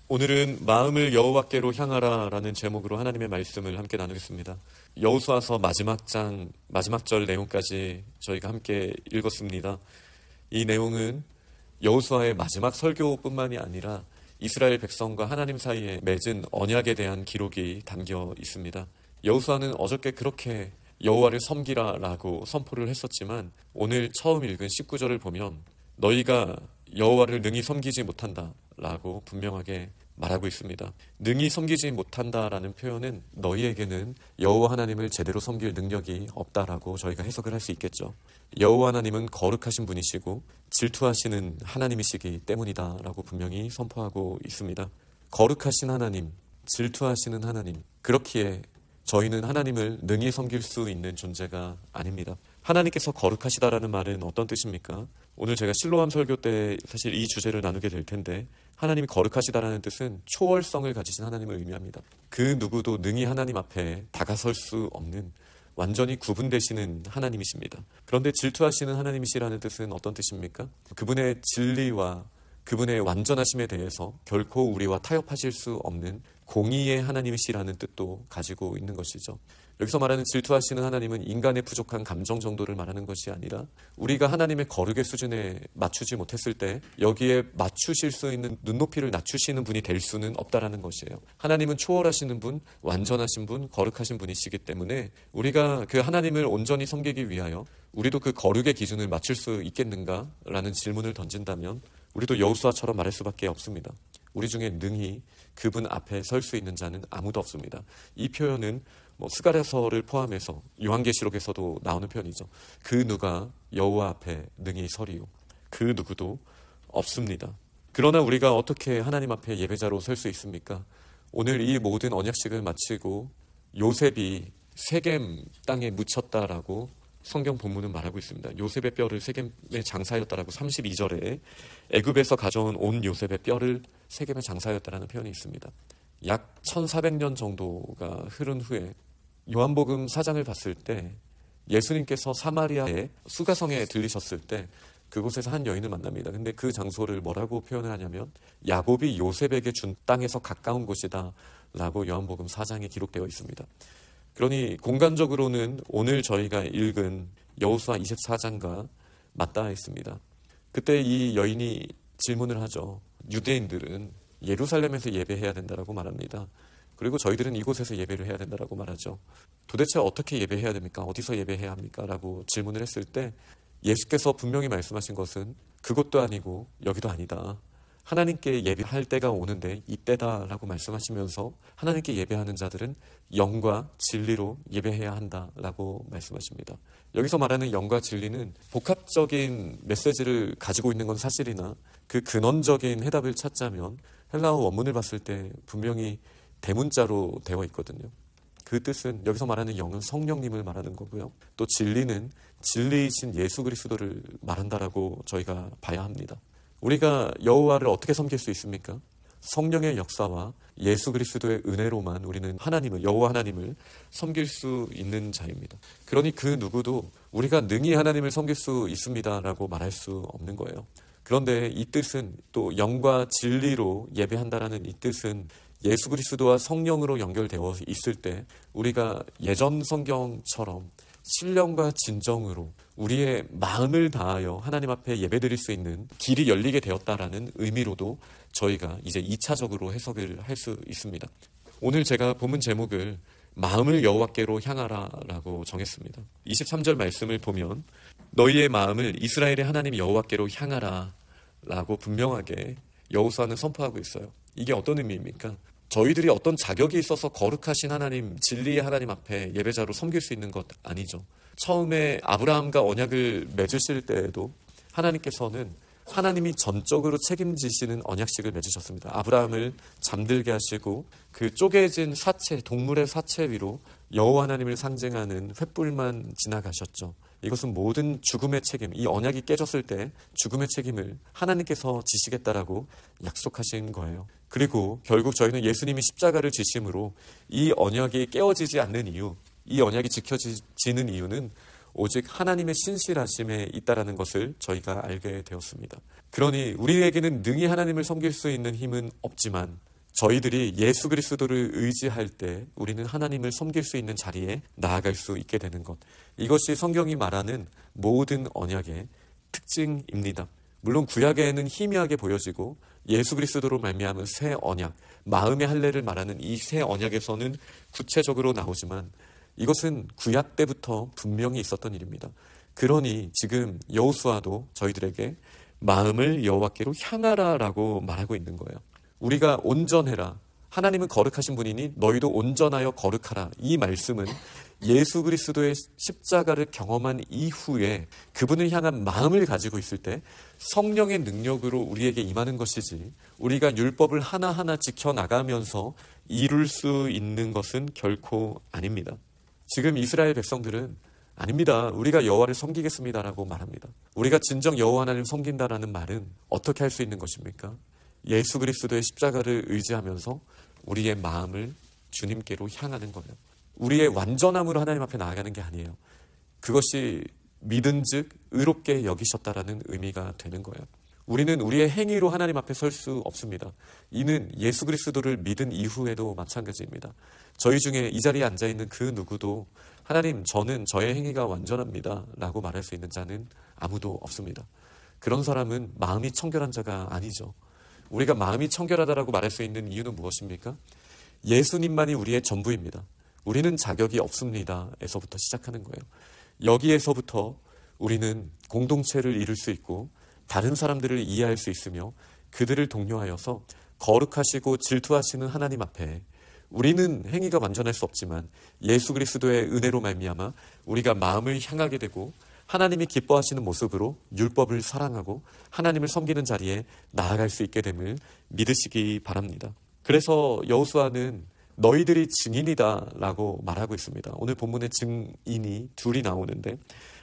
오늘은 마음을 여호와께로 향하라라는 제목으로 하나님의 말씀을 함께 나누겠습니다. 여호수아서 마지막 장 마지막 절 내용까지 저희가 함께 읽었습니다. 이 내용은 여호수아의 마지막 설교뿐만이 아니라 이스라엘 백성과 하나님 사이에 맺은 언약에 대한 기록이 담겨 있습니다. 여호수아는 어저께 그렇게 여호와를 섬기라라고 선포를 했었지만 오늘 처음 읽은 19절을 보면 너희가 여호와를 능히 섬기지 못한다라고 분명하게 말하고 있습니다. 능히 섬기지 못한다라는 표현은 너희에게는 여호와 하나님을 제대로 섬길 능력이 없다라고 저희가 해석을 할 수 있겠죠. 여호와 하나님은 거룩하신 분이시고 질투하시는 하나님이시기 때문이다라고 분명히 선포하고 있습니다. 거룩하신 하나님, 질투하시는 하나님, 그렇기에 저희는 하나님을 능히 섬길 수 있는 존재가 아닙니다. 하나님께서 거룩하시다라는 말은 어떤 뜻입니까? 오늘 제가 실로암 설교 때 사실 이 주제를 나누게 될 텐데 하나님이 거룩하시다라는 뜻은 초월성을 가지신 하나님을 의미합니다. 그 누구도 능히 하나님 앞에 다가설 수 없는 완전히 구분되시는 하나님이십니다. 그런데 질투하시는 하나님이시라는 뜻은 어떤 뜻입니까? 그분의 진리와 그분의 완전하심에 대해서 결코 우리와 타협하실 수 없는 공의의 하나님이시라는 뜻도 가지고 있는 것이죠. 여기서 말하는 질투하시는 하나님은 인간의 부족한 감정 정도를 말하는 것이 아니라 우리가 하나님의 거룩의 수준에 맞추지 못했을 때 여기에 맞추실 수 있는 눈높이를 낮추시는 분이 될 수는 없다라는 것이에요. 하나님은 초월하시는 분, 완전하신 분, 거룩하신 분이시기 때문에 우리가 그 하나님을 온전히 섬기기 위하여 우리도 그 거룩의 기준을 맞출 수 있겠는가라는 질문을 던진다면 우리도 여호수아처럼 말할 수밖에 없습니다. 우리 중에 능히 그분 앞에 설 수 있는 자는 아무도 없습니다. 이 표현은 스가랴서를 포함해서 요한계시록에서도 나오는 표현이죠. 그 누가 여호와 앞에 능히 서리요. 그 누구도 없습니다. 그러나 우리가 어떻게 하나님 앞에 예배자로 설 수 있습니까? 오늘 이 모든 언약식을 마치고 요셉이 세겜 땅에 묻혔다라고 성경 본문은 말하고 있습니다. 요셉의 뼈를 세겜에 장사하였다라고 32절에 애굽에서 가져온 온 요셉의 뼈를 세겜에 장사하였다라는 표현이 있습니다. 약 1400년 정도가 흐른 후에 요한복음 4장을 봤을 때 예수님께서 사마리아의 수가성에 들리셨을 때 그곳에서 한 여인을 만납니다. 근데 그 장소를 뭐라고 표현을 하냐면 야곱이 요셉에게 준 땅에서 가까운 곳이다 라고 요한복음 4장에 기록되어 있습니다. 그러니 공간적으로는 오늘 저희가 읽은 여호수아 24장과 맞닿아 있습니다. 그때 이 여인이 질문을 하죠. 유대인들은 예루살렘에서 예배해야 된다라고 말합니다. 그리고 저희들은 이곳에서 예배를 해야 된다라고 말하죠. 도대체 어떻게 예배해야 됩니까? 어디서 예배해야 합니까? 라고 질문을 했을 때 예수께서 분명히 말씀하신 것은 그것도 아니고 여기도 아니다. 하나님께 예배할 때가 오는데 이때다라고 말씀하시면서 하나님께 예배하는 자들은 영과 진리로 예배해야 한다라고 말씀하십니다. 여기서 말하는 영과 진리는 복합적인 메시지를 가지고 있는 건 사실이나 그 근원적인 해답을 찾자면 헬라어 원문을 봤을 때 분명히 대문자로 되어 있거든요. 그 뜻은 여기서 말하는 영은 성령님을 말하는 거고요. 또 진리는 진리이신 예수 그리스도를 말한다라고 저희가 봐야 합니다. 우리가 여호와를 어떻게 섬길 수 있습니까? 성령의 역사와 예수 그리스도의 은혜로만 우리는 하나님을, 여호와 하나님을 섬길 수 있는 자입니다. 그러니 그 누구도 우리가 능히 하나님을 섬길 수 있습니다라고 말할 수 없는 거예요. 그런데 이 뜻은 또 영과 진리로 예배한다라는 이 뜻은 예수 그리스도와 성령으로 연결되어 있을 때 우리가 예전 성경처럼 신령과 진정으로 우리의 마음을 다하여 하나님 앞에 예배드릴 수 있는 길이 열리게 되었다라는 의미로도 저희가 이제 2차적으로 해석을 할 수 있습니다. 오늘 제가 본문 제목을 마음을 여호와께로 향하라라고 정했습니다. 23절 말씀을 보면 너희의 마음을 이스라엘의 하나님 여호와께로 향하라라고 분명하게 여호수아는 선포하고 있어요. 이게 어떤 의미입니까? 저희들이 어떤 자격이 있어서 거룩하신 하나님, 진리의 하나님 앞에 예배자로 섬길 수 있는 것 아니죠. 처음에 아브라함과 언약을 맺으실 때에도 하나님께서는 하나님이 전적으로 책임지시는 언약식을 맺으셨습니다. 아브라함을 잠들게 하시고 그 쪼개진 사체, 동물의 사체 위로 여호와 하나님을 상징하는 횃불만 지나가셨죠. 이것은 모든 죽음의 책임, 이 언약이 깨졌을 때 죽음의 책임을 하나님께서 지시겠다라고 약속하신 거예요. 그리고 결국 저희는 예수님이 십자가를 지심으로 이 언약이 깨어지지 않는 이유, 이 언약이 지켜지는 이유는 오직 하나님의 신실하심에 있다라는 것을 저희가 알게 되었습니다. 그러니 우리에게는 능히 하나님을 섬길 수 있는 힘은 없지만 저희들이 예수 그리스도를 의지할 때 우리는 하나님을 섬길 수 있는 자리에 나아갈 수 있게 되는 것. 이것이 성경이 말하는 모든 언약의 특징입니다. 물론 구약에는 희미하게 보여지고 예수 그리스도로 말미암은 새 언약, 마음의 할례를 말하는 이 새 언약에서는 구체적으로 나오지만 이것은 구약 때부터 분명히 있었던 일입니다. 그러니 지금 여호수아도 저희들에게 마음을 여호와께로 향하라라고 말하고 있는 거예요. 우리가 온전해라. 하나님은 거룩하신 분이니 너희도 온전하여 거룩하라. 이 말씀은 예수 그리스도의 십자가를 경험한 이후에 그분을 향한 마음을 가지고 있을 때 성령의 능력으로 우리에게 임하는 것이지, 우리가 율법을 하나하나 지켜나가면서 이룰 수 있는 것은 결코 아닙니다. 지금 이스라엘 백성들은 아닙니다. 우리가 여호와를 섬기겠습니다라고 말합니다. 우리가 진정 여호와 하나님을 섬긴다라는 말은 어떻게 할 수 있는 것입니까? 예수 그리스도의 십자가를 의지하면서 우리의 마음을 주님께로 향하는 거예요. 우리의 완전함으로 하나님 앞에 나아가는 게 아니에요. 그것이 믿은즉 의롭게 여기셨다라는 의미가 되는 거예요. 우리는 우리의 행위로 하나님 앞에 설 수 없습니다. 이는 예수 그리스도를 믿은 이후에도 마찬가지입니다. 저희 중에 이 자리에 앉아있는 그 누구도 하나님, 저는 저의 행위가 완전합니다 라고 말할 수 있는 자는 아무도 없습니다. 그런 사람은 마음이 청결한 자가 아니죠. 우리가 마음이 청결하다라고 말할 수 있는 이유는 무엇입니까? 예수님만이 우리의 전부입니다. 우리는 자격이 없습니다 에서부터 시작하는 거예요. 여기에서부터 우리는 공동체를 이룰 수 있고 다른 사람들을 이해할 수 있으며 그들을 독려하여서 거룩하시고 질투하시는 하나님 앞에 우리는 행위가 완전할 수 없지만 예수 그리스도의 은혜로 말미암아 우리가 마음을 향하게 되고 하나님이 기뻐하시는 모습으로 율법을 사랑하고 하나님을 섬기는 자리에 나아갈 수 있게 됨을 믿으시기 바랍니다. 그래서 여호수아는 너희들이 증인이다 라고 말하고 있습니다. 오늘 본문에 증인이 둘이 나오는데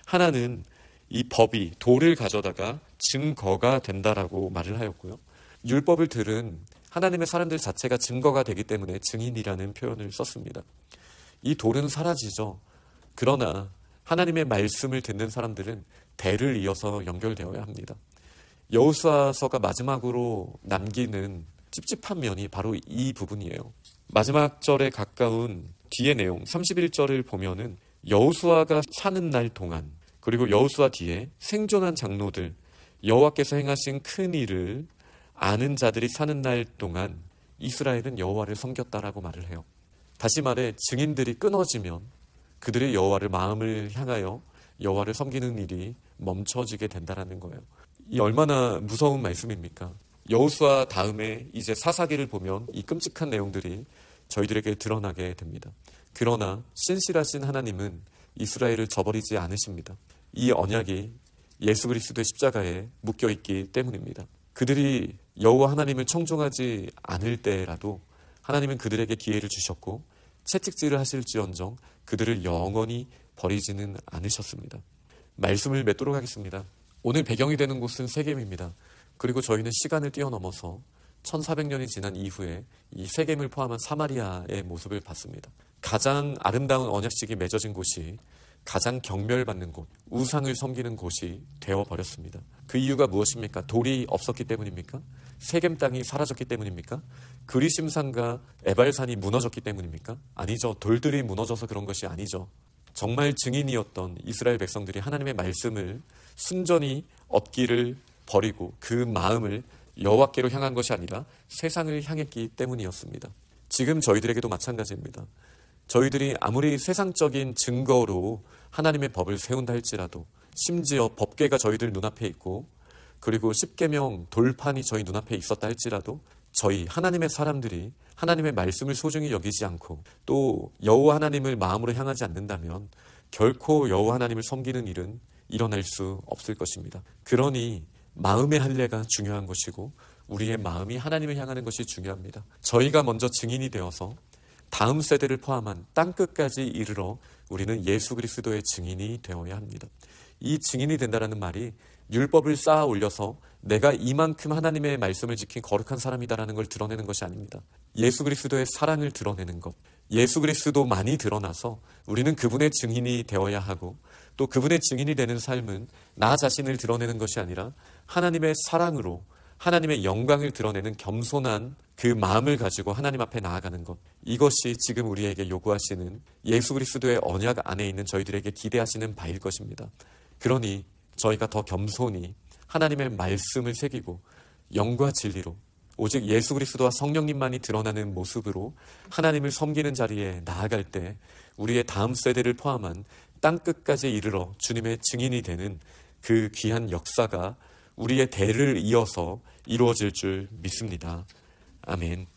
하나는 이 법이 돌을 가져다가 증거가 된다라고 말을 하였고요. 율법을 들은 하나님의 사람들 자체가 증거가 되기 때문에 증인이라는 표현을 썼습니다. 이 돌은 사라지죠. 그러나 하나님의 말씀을 듣는 사람들은 대를 이어서 연결되어야 합니다. 여호수아서가 마지막으로 남기는 찝찝한 면이 바로 이 부분이에요. 마지막 절에 가까운 뒤의 내용 31절을 보면은 여호수아가 사는 날 동안, 그리고 여호수아 뒤에 생존한 장로들, 여호와께서 행하신 큰 일을 아는 자들이 사는 날 동안 이스라엘은 여호와를 섬겼다라고 말을 해요. 다시 말해 증인들이 끊어지면 그들의 여호와를 마음을 향하여 여호와를 섬기는 일이 멈춰지게 된다라는 거예요. 이 얼마나 무서운 말씀입니까? 여호수아 다음에 이제 사사기를 보면 이 끔찍한 내용들이 저희들에게 드러나게 됩니다. 그러나 신실하신 하나님은 이스라엘을 저버리지 않으십니다. 이 언약이 예수 그리스도의 십자가에 묶여있기 때문입니다. 그들이 여호와 하나님을 청종하지 않을 때라도 하나님은 그들에게 기회를 주셨고 채찍질을 하실지언정 그들을 영원히 버리지는 않으셨습니다. 말씀을 맺도록 하겠습니다. 오늘 배경이 되는 곳은 세겜입니다. 그리고 저희는 시간을 뛰어넘어서 1400년이 지난 이후에 이 세겜을 포함한 사마리아의 모습을 봤습니다. 가장 아름다운 언약식이 맺어진 곳이 가장 경멸받는 곳, 우상을 섬기는 곳이 되어버렸습니다. 그 이유가 무엇입니까? 돌이 없었기 때문입니까? 세겜 땅이 사라졌기 때문입니까? 그리심산과 에발산이 무너졌기 때문입니까? 아니죠. 돌들이 무너져서 그런 것이 아니죠. 정말 증인이었던 이스라엘 백성들이 하나님의 말씀을 순전히 얻기를 버리고 그 마음을 여호와께로 향한 것이 아니라 세상을 향했기 때문이었습니다. 지금 저희들에게도 마찬가지입니다. 저희들이 아무리 세상적인 증거로 하나님의 법을 세운다 할지라도, 심지어 법궤가 저희들 눈앞에 있고 그리고 십계명 돌판이 저희 눈앞에 있었다 할지라도 저희 하나님의 사람들이 하나님의 말씀을 소중히 여기지 않고 또 여호와 하나님을 마음으로 향하지 않는다면 결코 여호와 하나님을 섬기는 일은 일어날 수 없을 것입니다. 그러니 마음의 할례가 중요한 것이고 우리의 마음이 하나님을 향하는 것이 중요합니다. 저희가 먼저 증인이 되어서 다음 세대를 포함한 땅끝까지 이르러 우리는 예수 그리스도의 증인이 되어야 합니다. 이 증인이 된다는 말이 율법을 쌓아 올려서 내가 이만큼 하나님의 말씀을 지킨 거룩한 사람이다라는 걸 드러내는 것이 아닙니다. 예수 그리스도의 사랑을 드러내는 것, 예수 그리스도만이 드러나서 우리는 그분의 증인이 되어야 하고 또 그분의 증인이 되는 삶은 나 자신을 드러내는 것이 아니라 하나님의 사랑으로 하나님의 영광을 드러내는 겸손한 그 마음을 가지고 하나님 앞에 나아가는 것, 이것이 지금 우리에게 요구하시는 예수 그리스도의 언약 안에 있는 저희들에게 기대하시는 바일 것입니다. 그러니 저희가 더 겸손히 하나님의 말씀을 새기고 영과 진리로 오직 예수 그리스도와 성령님만이 드러나는 모습으로 하나님을 섬기는 자리에 나아갈 때 우리의 다음 세대를 포함한 땅끝까지 이르러 주님의 증인이 되는 그 귀한 역사가 우리의 대를 이어서 이루어질 줄 믿습니다. 아멘.